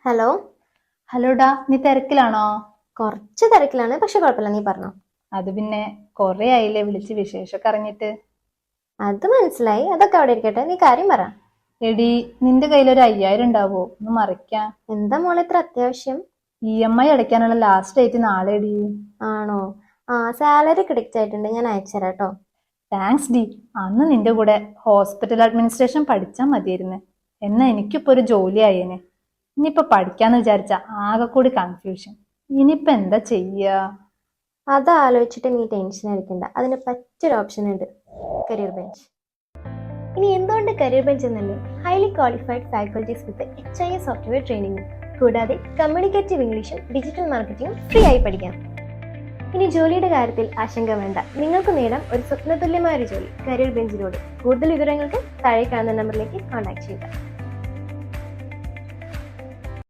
Hello. ഹലോടാ, നീ തിരക്കിലാണോ? കുറച്ച് തിരക്കിലാണ്, പക്ഷെ കുഴപ്പമില്ല, നീ പറഞ്ഞോ. അത് പിന്നെ കൊറേ ആയില്ലേ വിളിച്ച് വിശേഷമൊക്കെ അറിഞ്ഞിട്ട്. അത് മനസ്സിലായി, അതൊക്കെ അവിടെ ഇരിക്കട്ടെ, നീ കാര്യം പറ. എടി, നിന്റെ കയ്യിൽ ഒരു 5000 ഉണ്ടാവോ? ഒന്ന് മറിക്കാം. എന്താ മോളെ ഇത്ര അത്യാവശ്യം? EMI അടയ്ക്കാനുള്ള ലാസ്റ്റ് ഡേറ്റ് നാളെടി. ആണോ? സാലറി ക്രെഡിറ്റ് ആയിട്ടുണ്ട്, ഞാൻ അയച്ചുതരാം കേട്ടോ. Thanks D. അന്ന് നിന്റെ കൂടെ ഹോസ്പിറ്റൽ അഡ്മിനിസ്ട്രേഷൻ പഠിച്ചാൽ മതിയായിരുന്നു. എന്നാ എനിക്കിപ്പോ ഒരു ജോലി ആയേനെ. ഇനിയിപ്പൊ പഠിക്കാന്ന് വിചാരിച്ച ആകെ കൂടി കൺഫ്യൂഷൻ. ഇനിയിപ്പൊ എന്താ ചെയ്യാ? അത് ആലോചിച്ചിട്ട് നീ ടെൻഷൻ അടിക്കണ്ട, അതിന് പറ്റിയൊരു ഓപ്ഷൻ ഉണ്ട്, കരിയർ ബെഞ്ച്. ഇനി എന്തുകൊണ്ട് കരിയർ ബെഞ്ച് എന്നല്ലേ? ഹൈലി ക്വാളിഫൈഡ് ഫാക്കൽറ്റീസ് വിത്ത് HIS സോഫ്റ്റ്വെയർ ട്രെയിനിങ്ങും കൂടാതെ കമ്മ്യൂണിക്കേറ്റീവ് ഇംഗ്ലീഷും ഡിജിറ്റൽ മാർക്കറ്റിംഗും ഫ്രീ ആയി പഠിക്കാം. ഇനി ജോലിയുടെ കാര്യത്തിൽ ആശങ്ക വേണ്ട, നിങ്ങൾക്ക് നേടാം ഒരു സ്വപ്നതുല്യമായ ഒരു ജോലി കരിയർ ബെഞ്ചിലൂടെ. കൂടുതൽ വിവരങ്ങൾക്ക് താഴെ കാണുന്ന നമ്പറിലേക്ക് കോൺടാക്ട് ചെയ്യുക.